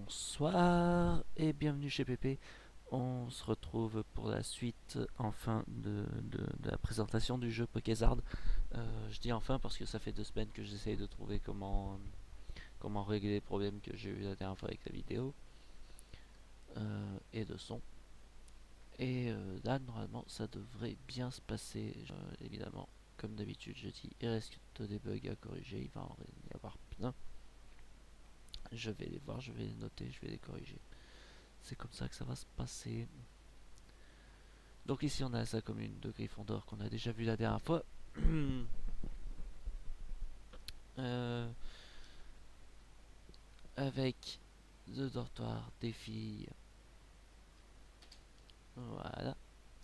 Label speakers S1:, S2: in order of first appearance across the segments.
S1: Bonsoir et bienvenue chez Pépé. On se retrouve pour la suite enfin de la présentation du jeu Pokézard. Je dis enfin parce que ça fait 2 semaines que j'essaye de trouver comment régler les problèmes que j'ai eu la dernière fois avec la vidéo et de son. Et là normalement ça devrait bien se passer. Évidemment, comme d'habitude je dis, il reste des bugs à corriger, il va en y avoir plein. Je vais les voir, je vais les noter, je vais les corriger. C'est comme ça que ça va se passer. Donc ici on a sa commune de Gryffondor qu'on a déjà vu la dernière fois. Euh, avec le dortoir des filles. Voilà.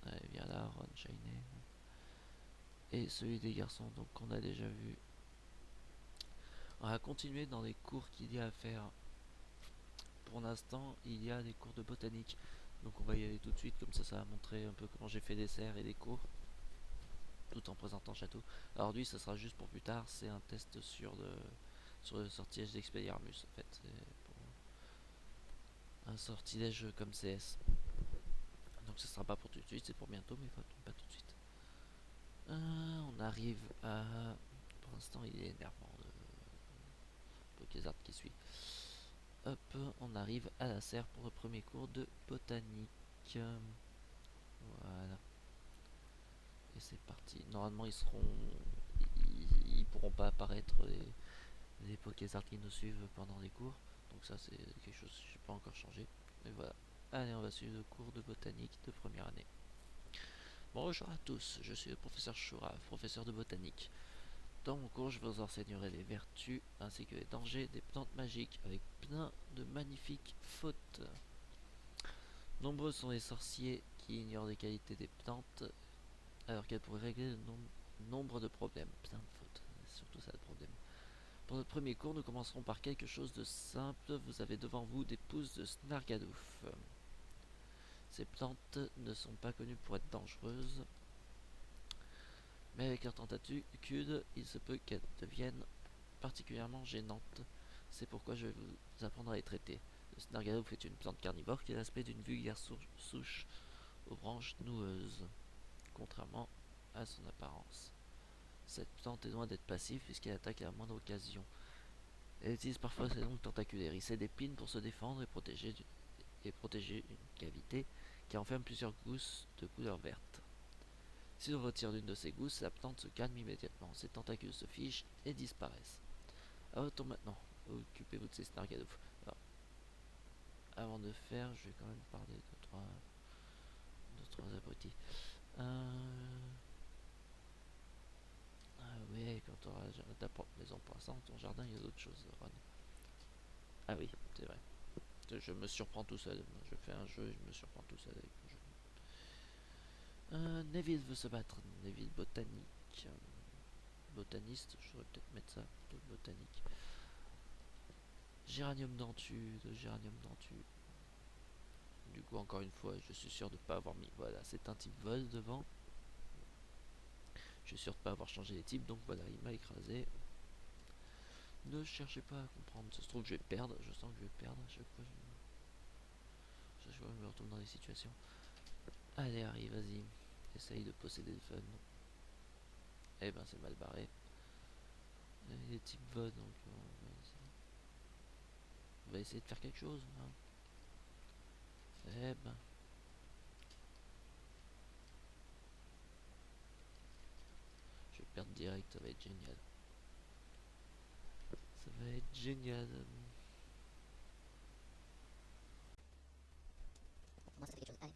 S1: Allez, viens là, Ron, Shiny. Et celui des garçons, donc qu'on a déjà vu. On va continuer dans les cours qu'il y a à faire. Pour l'instant, il y a des cours de botanique. Donc on va y aller tout de suite, comme ça va montrer un peu comment j'ai fait des serres et des cours. Tout en présentant le château. Alors lui, ça sera juste pour plus tard, c'est un test sur le sortilège d'Expelliarmus en fait. C'est pour un sortilège comme CS. Donc ce sera pas pour tout de suite, c'est pour bientôt, mais pas tout de suite. On arrive à... Pour l'instant, il est énervant le Pokézard qui suit. Hop, on arrive à la serre pour le premier cours de botanique. Voilà. Et c'est parti. Normalement, ils pourront pas apparaître les Pokézards qui nous suivent pendant les cours. Donc ça, c'est quelque chose que je n'ai pas encore changé. Et voilà. Allez, on va suivre le cours de botanique de première année. Bonjour à tous, je suis le professeur Shura, professeur de botanique. Dans mon cours, je vous enseignerai les vertus ainsi que les dangers des plantes magiques avec plein de magnifiques fautes. Nombreux sont les sorciers qui ignorent les qualités des plantes alors qu'elles pourraient régler le nombre de problèmes. Plein de fautes, c'est surtout ça le problème. Pour notre premier cours, nous commencerons par quelque chose de simple. Vous avez devant vous des pousses de Snargadouf. Ces plantes ne sont pas connues pour être dangereuses, mais avec leur tentacule, il se peut qu'elles deviennent particulièrement gênantes. C'est pourquoi je vais vous apprendre à les traiter. Le Snargadouf est une plante carnivore qui a l'aspect d'une vulgaire souche aux branches noueuses, contrairement à son apparence. Cette plante est loin d'être passive puisqu'elle attaque à la moindre occasion. Elle utilise parfois ses longues tentacules hérissées d'épines pour se défendre et protéger une cavité qui enferme plusieurs gousses de couleur verte. Si l'on retire l'une de ces gousses, la plante se calme immédiatement, ses tentacules se figent et disparaissent. À votre tour maintenant, occupez-vous de ces Snargadouf. Alors, avant de faire, je vais quand même parler de trois abrutis. Ah ouais, quand tu auras ta propre maison pour l'instant, ton jardin, il y a d'autres choses, Ron. Ah oui, c'est vrai. Je me surprends tout seul. Je fais un jeu et je me surprends tout seul avec le jeu. Neville veut se battre. Neville botanique. Botaniste, je devrais peut-être mettre ça plutôt botanique. Géranium dentu, de géranium dentu. Du coup, encore une fois, je suis sûr de ne pas avoir mis. Voilà, c'est un type vol devant. Je suis sûr de ne pas avoir changé les types, donc voilà, il m'a écrasé. Ne cherchez pas à comprendre. Ça se trouve, je vais perdre. Je sens que je vais perdre à chaque fois. Je me retourne dans les situations. Allez, Harry, vas-y. Essaye de posséder le fun. Eh ben, c'est mal barré. Les types votent, donc on va essayer de faire quelque chose. Hein. Eh ben. Je vais perdre direct, ça va être génial. Ça va être génial.
S2: Moi ça fait quelque chose.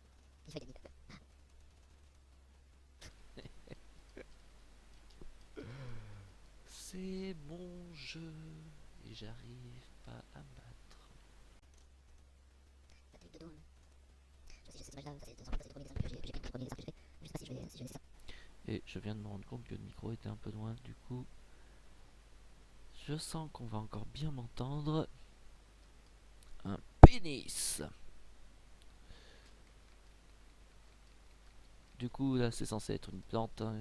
S2: Allez, il fait gagner.
S1: C'est mon jeu et j'arrive pas à me battre.
S2: La tête de Dawn. Je sais cette image là, ça c'est les premiers dessins que j'ai fait, les premiers dessins que j'ai fait. Je sais pas si je vais laisser ça.
S1: Et je viens de me rendre compte que le micro était un peu loin, du coup, je sens qu'on va encore bien m'entendre. Un pénis. Du coup, là, c'est censé être une plante, hein,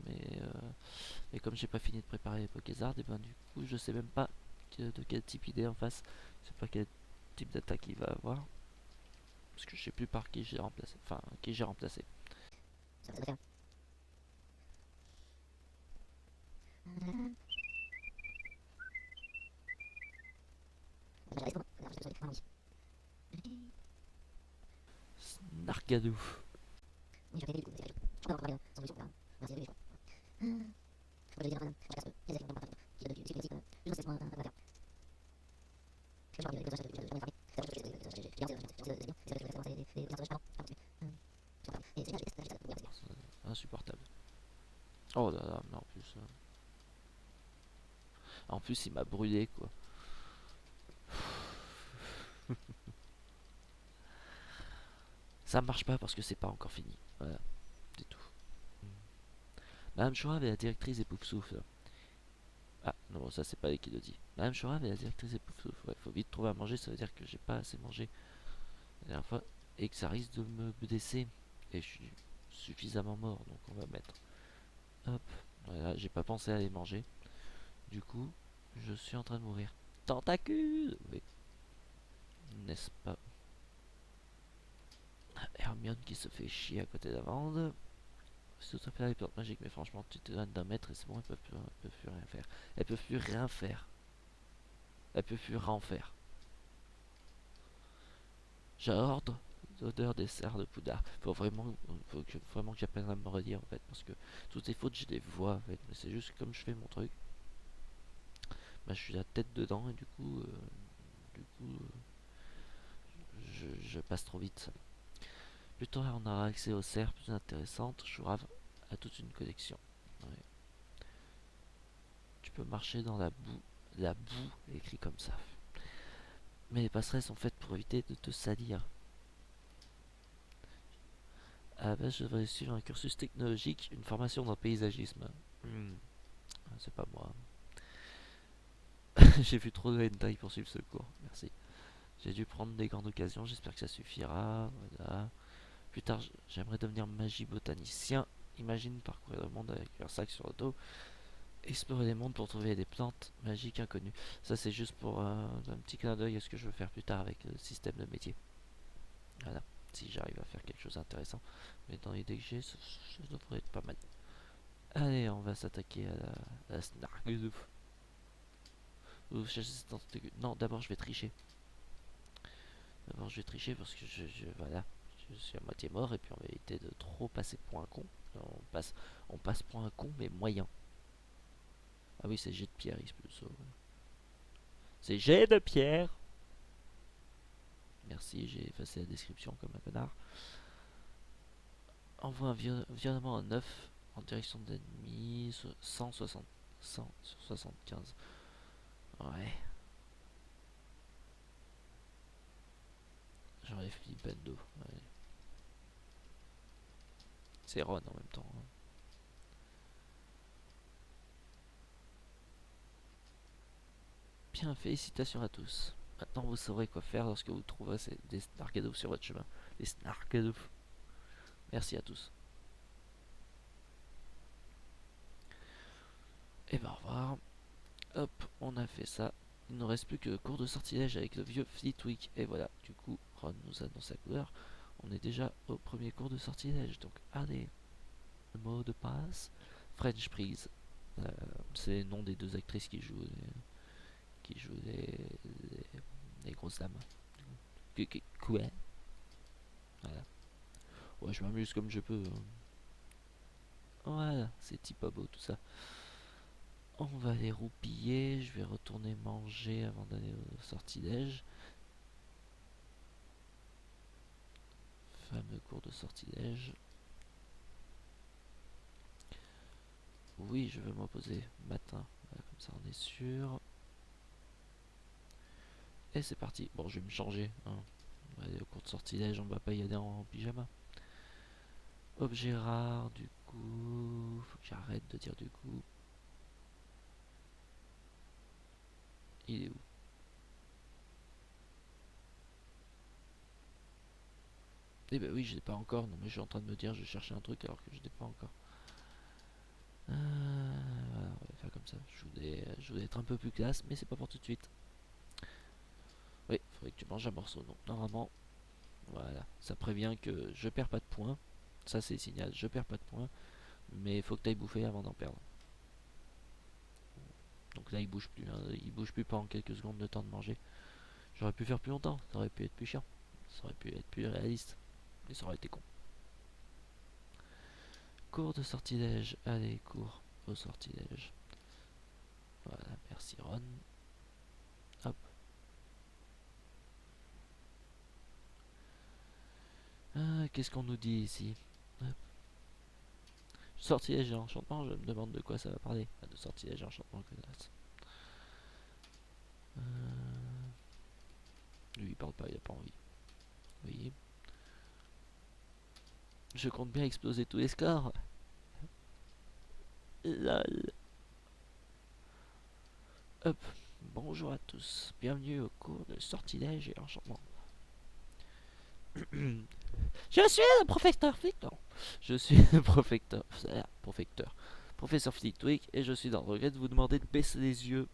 S1: mais comme j'ai pas fini de préparer les Pokézard, et ben du coup, je sais même pas de quel type il est en face. Je sais pas quel type d'attaque il va avoir. Parce que je sais plus par qui j'ai remplacé. Enfin, qui j'ai remplacé.
S2: Ça va faire.
S1: Snargadouf.
S2: Oui, j'avais dit du coup, c'est je crois qu'on va sans solution, là. Merci, oui, je crois. Je vais dire à madame, je casse les effets dans qui est de psychologique, je sais ce qu'on va faire. Je crois que les autres, j'en ai parlé. C'est vrai que
S1: Insupportable. Oh là là, mais en plus. En plus, il m'a brûlé quoi. Ça marche pas parce que c'est pas encore fini. Voilà, c'est tout. Madame Chourave est la directrice des Poufsouffles. Ah non, ça c'est pas elle qui le dit. Madame Chourave est la directrice des Poufsouffles. Ouais, faut vite trouver à manger, ça veut dire que j'ai pas assez mangé la dernière fois et que ça risque de me blesser. Et je suis suffisamment mort, donc on va mettre. Hop, voilà, j'ai pas pensé à aller manger. Du coup, je suis en train de mourir. Tentacule. Oui, n'est-ce pas? Hermione qui se fait chier à côté d'Amande. C'est tout à fait les plantes magiques, mais franchement, tu te donnes d'un mètre et c'est bon, elles peuvent plus rien faire. Elles peuvent plus rien faire. Elles peuvent plus rien faire. J'ordre l'odeur des serres de Poudlard. Faut vraiment que j'apprenne à me redire en fait, parce que toutes les fautes, je les vois en fait, mais c'est juste comme je fais mon truc. Bah, je suis la tête dedans et du coup, je passe trop vite. Plus tard, on aura accès aux serres plus intéressantes. Chourave a toute une collection. Ouais. Tu peux marcher dans la boue. La boue, écrit comme ça. Mais les passerelles sont faites pour éviter de te salir. À la base, je devrais suivre un cursus technologique, une formation dans le paysagisme. Hmm, c'est pas moi. J'ai vu trop de hentai pour suivre ce cours. Merci. J'ai dû prendre des grandes occasions, j'espère que ça suffira. Voilà. Plus tard, j'aimerais devenir botanicien. Imagine parcourir le monde avec un sac sur le dos. Explorer les mondes pour trouver des plantes magiques inconnues. Ça, c'est juste pour un petit clin d'œil à ce que je veux faire plus tard avec le système de métier. Voilà. Si j'arrive à faire quelque chose d'intéressant. Mais dans l'idée que j'ai, ça devrait être pas mal. Allez, on va s'attaquer à la Snargadouf. Non, d'abord je vais tricher. D'abord je vais tricher parce que voilà, je suis à moitié mort et puis on va éviter de trop passer pour un con. On passe pour un con mais moyen. Ah oui, c'est jet de pierre, il se peut ça. Ouais. C'est jet de pierre. Merci, j'ai effacé la description comme un connard. Envoie violemment un 9 en direction de l'ennemi. 160. 100 sur 75. Ouais. J'enlève Filipendo. Ouais. C'est Ron en même temps. Hein. Bien, félicitations à tous. Maintenant vous saurez quoi faire lorsque vous trouverez des Snargadoufs sur votre chemin. Des Snargadoufs. Merci à tous. Et ben au revoir. Hop, on a fait ça. Il ne nous reste plus que le cours de sortilège avec le vieux Fleetwick. Et voilà, du coup, Ron nous annonce la couleur. On est déjà au premier cours de sortilège. Donc allez, le mot de passe. French Prise. C'est les noms des deux actrices qui jouent les grosses dames. Quoi? Voilà. Ouais, je m'amuse comme je peux. Hein. Voilà, c'est pas beau tout ça. On va aller roupiller. Je vais retourner manger avant d'aller au sortilège. Fameux cours de sortilège. Oui, je vais m'opposer matin. Voilà, comme ça on est sûr. Et c'est parti. Bon, je vais me changer. Hein. On va aller au cours de sortilège. On va pas y aller en pyjama. Objet rare, du coup. Faut que j'arrête de dire du coup. Il est où? Eh ben oui, je l'ai pas encore. Non, mais je suis en train de me dire, je cherchais un truc alors que je l'ai pas encore. Voilà, on va faire comme ça. Je voulais être un peu plus classe, mais c'est pas pour tout de suite. Oui, faudrait que tu manges un morceau. Donc normalement, voilà, ça prévient que je perds pas de points. Ça c'est le signal, je perds pas de points. Mais il faut que tu ailles bouffer avant d'en perdre. Donc là il bouge plus, hein. Il bouge plus pendant quelques secondes de temps de manger. J'aurais pu faire plus longtemps, ça aurait pu être plus chiant. Ça aurait pu être plus réaliste. Mais ça aurait été con. Cours de sortilège. Allez, cours au sortilège. Voilà, merci Ron. Hop. Qu'est-ce qu'on nous dit ici? Hop. Sortilège et enchantement, je me demande de quoi ça va parler. De sortilège et enchantement, connasse. Lui il parle pas, il a pas envie. Oui. Je compte bien exploser tous les scores. Lol. Hop. Bonjour à tous. Bienvenue au cours de sortilège et enchantement. Je suis le professeur Flickton. Je suis le professeur Flickwick et je suis dans le regret de vous demander de baisser les yeux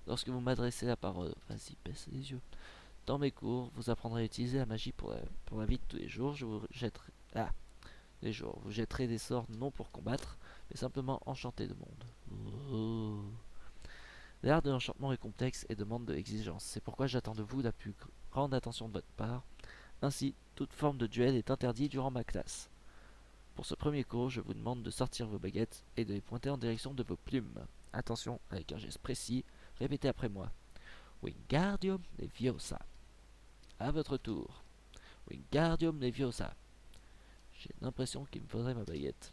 S1: lorsque vous m'adressez la parole. Vas-y, baisse les yeux. Dans mes cours, vous apprendrez à utiliser la magie pour la vie de tous les jours. Je vous jetterai... Ah, les jours. Vous jetterez des sorts non pour combattre, mais simplement enchanter le monde. Oh. L'art de l'enchantement est complexe et demande de l'exigence. C'est pourquoi j'attends de vous la plus grande attention de votre part. Ainsi, toute forme de duel est interdite durant ma classe. Pour ce premier cours, je vous demande de sortir vos baguettes et de les pointer en direction de vos plumes. Attention, avec un geste précis, répétez après moi. Wingardium Leviosa. À votre tour. Wingardium Leviosa. J'ai l'impression qu'il me faudrait ma baguette.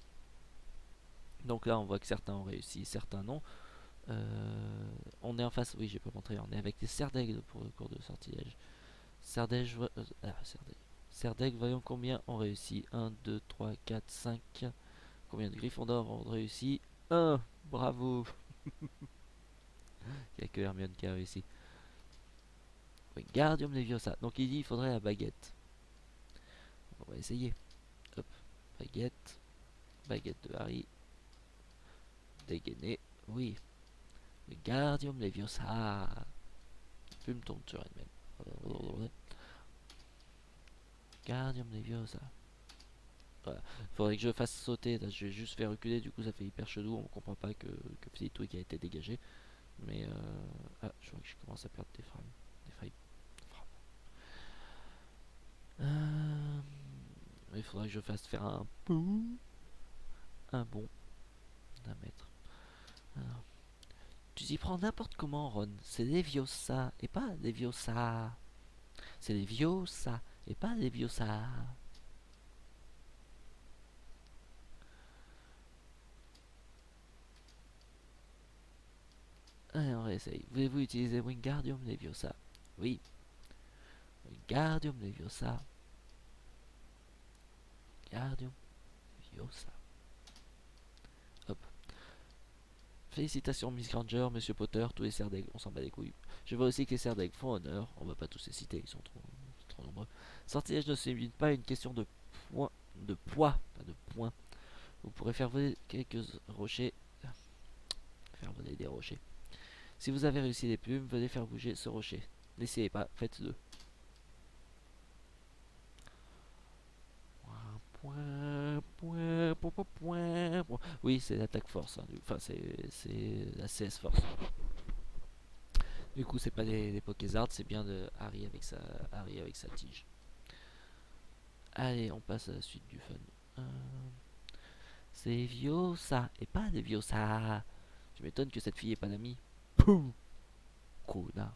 S1: Donc là, on voit que certains ont réussi, certains non. On est en face, oui, j'ai pas montré, on est avec les Serdaigle pour le cours de sortilège. Serdaigle, Serdaigle, voyons combien ont réussi. 1, 2, 3, 4, 5. Combien de Gryffondor ont réussi? 1. Bravo. Il n'y a que Hermione qui a réussi. Wingardium Leviosa. Donc il dit il faudrait la baguette. On va essayer. Hop. Baguette. Baguette de Harry. Dégainé. Oui. Wingardium Leviosa. Plume tombe sur elle-même. Wingardium Leviosa. Voilà. Faudrait que je fasse sauter. Là, je vais juste faire reculer. Du coup, ça fait hyper chelou. On comprend pas que Flitwick a été dégagé. Mais ah, je vois que je commence à perdre des frames. Des frames. Il faudrait que je fasse faire un bond d'un mètre. Alors, tu t'y prends n'importe comment, Ron. C'est Leviosa et pas Leviosa. C'est Leviosa et pas Leviosa. Allez, on réessaye. Voulez-vous utiliser Wingardium Leviosa? Oui. Wingardium Leviosa. Wingardium Leviosa. Hop. Félicitations Miss Granger, Monsieur Potter, tous les Serdaigle, on s'en bat les couilles. Je vois aussi que les Serdaigle font honneur, on va pas tous les citer, ils sont trop nombreux. Sortilège ne se limite pas à une question de poids, pas de points. Vous pourrez faire voler quelques rochers. Faire voler des rochers. Si vous avez réussi les plumes, venez faire bouger ce rocher. N'essayez pas, faites-le. Oui, c'est l'attaque force. Hein. Enfin, c'est la CS force. Du coup, c'est pas des Pokézards, c'est bien de Harry avec sa tige. Allez, on passe à la suite du fun. C'est Viosa et pas de Viosa. Je m'étonne que cette fille ait pas d'amis. Pouh, connard.